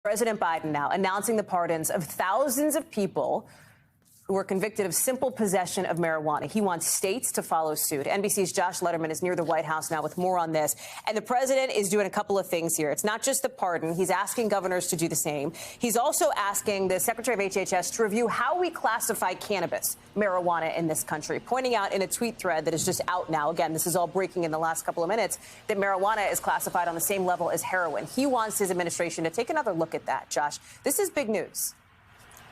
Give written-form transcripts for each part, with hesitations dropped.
President Biden now announcing the pardons of thousands of people who were convicted of simple possession of marijuana. He wants states to follow suit. NBC's Josh Lederman is near the White House now with more on this. And the president is doing a couple of things here. It's not just the pardon. He's asking governors to do the same. He's also asking the Secretary of HHS to review how we classify cannabis, marijuana in this country, pointing out in a tweet thread that is just out now. Again, this is all breaking in the last couple of minutes, that marijuana is classified on the same level as heroin. He wants his administration to take another look at that. Josh, this is big news.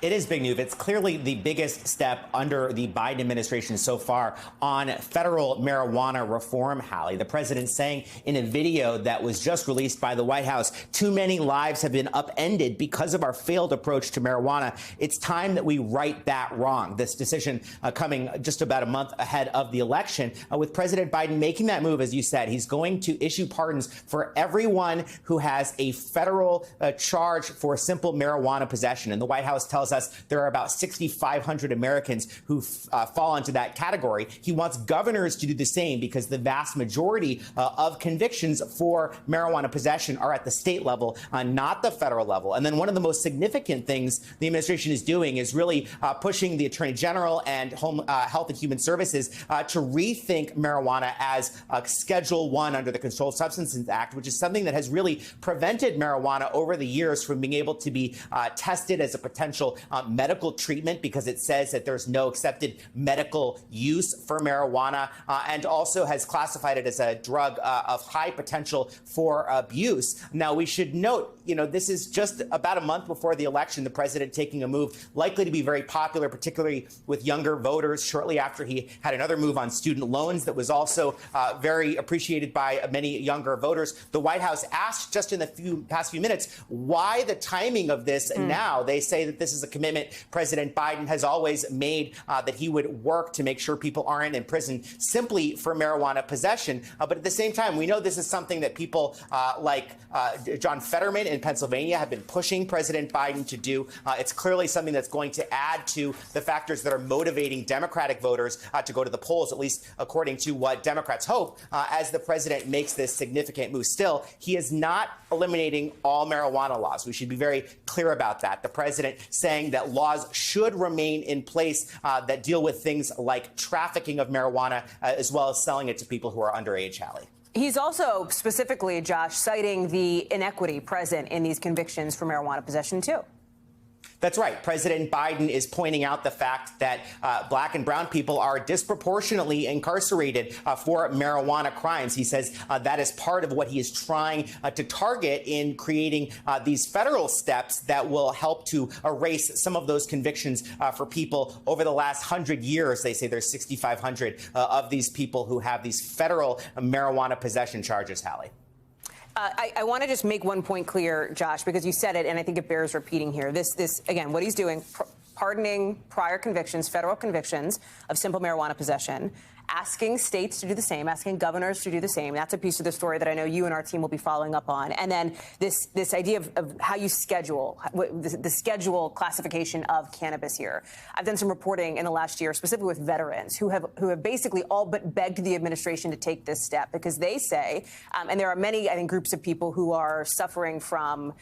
It is big news. It's clearly the biggest step under the Biden administration so far on federal marijuana reform, Hallie. The president saying in a video that was just released by the White House, too many lives have been upended because of our failed approach to marijuana. It's time that we right that wrong. This decision coming just about a month ahead of the election, with President Biden making that move, as you said. He's going to issue pardons for everyone who has a federal charge for simple marijuana possession. And the White House tells us there are about 6,500 Americans who fall into that category. He wants governors to do the same because the vast majority of convictions for marijuana possession are at the state level, not the federal level. And then one of the most significant things the administration is doing is really pushing the Attorney General and Health and Human Services to rethink marijuana as Schedule 1 under the Controlled Substances Act, which is something that has really prevented marijuana over the years from being able to be tested as a potential medical treatment because it says that there's no accepted medical use for marijuana, and also has classified it as a drug of high potential for abuse. Now, we should note, this is just about a month before the election, the president taking a move likely to be very popular, particularly with younger voters, shortly after he had another move on student loans that was also very appreciated by many younger voters. The White House asked just in the past few minutes why the timing of this now. They say that this is a commitment President Biden has always made, that he would work to make sure people aren't in prison simply for marijuana possession. But at the same time, we know this is something that people like John Fetterman in Pennsylvania have been pushing President Biden to do. It's clearly something that's going to add to the factors that are motivating Democratic voters to go to the polls, at least according to what Democrats hope, as the president makes this significant move. Still, he is not eliminating all marijuana laws. We should be very clear about that. The president saying that laws should remain in place that deal with things like trafficking of marijuana, as well as selling it to people who are underage, Hallie. He's also specifically, Josh, citing the inequity present in these convictions for marijuana possession, too. That's right. President Biden is pointing out the fact that black and brown people are disproportionately incarcerated for marijuana crimes. He says that is part of what he is trying to target in creating these federal steps that will help to erase some of those convictions for people over the last 100 years. They say there's 6,500 of these people who have these federal marijuana possession charges, Hallie. I want to just make one point clear, Josh, because you said it, and I think it bears repeating here. This again, what he's doing, pardoning prior convictions, federal convictions of simple marijuana possession, asking states to do the same, asking governors to do the same. That's a piece of the story that I know you and our team will be following up on. And then this idea of how you schedule, the schedule classification of cannabis here. I've done some reporting in the last year, specifically with veterans who have basically all but begged the administration to take this step because they say, and there are many, I think, groups of people who are suffering from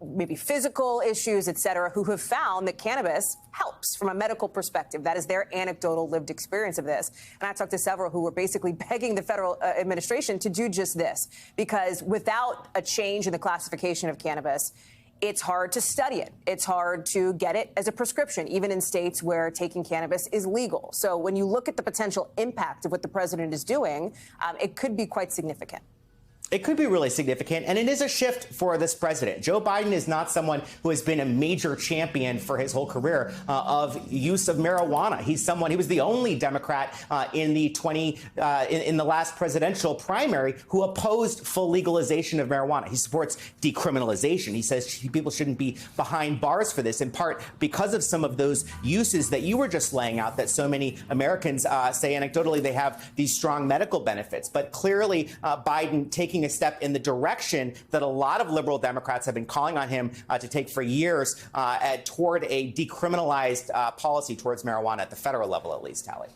maybe physical issues, et cetera, who have found that cannabis helps from a medical perspective. That is their anecdotal lived experience of this. And I talked to several who were basically begging the federal administration to do just this, because without a change in the classification of cannabis, it's hard to study it. It's hard to get it as a prescription, even in states where taking cannabis is legal. So when you look at the potential impact of what the president is doing, it could be quite significant. It could be really significant, and it is a shift for this president. Joe Biden is not someone who has been a major champion for his whole career of use of marijuana. He was the only Democrat in the last presidential primary who opposed full legalization of marijuana. He supports decriminalization. He says people shouldn't be behind bars for this, in part because of some of those uses that you were just laying out, that so many Americans say anecdotally they have these strong medical benefits. But clearly, Biden taking a step in the direction that a lot of liberal Democrats have been calling on him to take for years, toward a decriminalized policy towards marijuana at the federal level, at least, Hallie.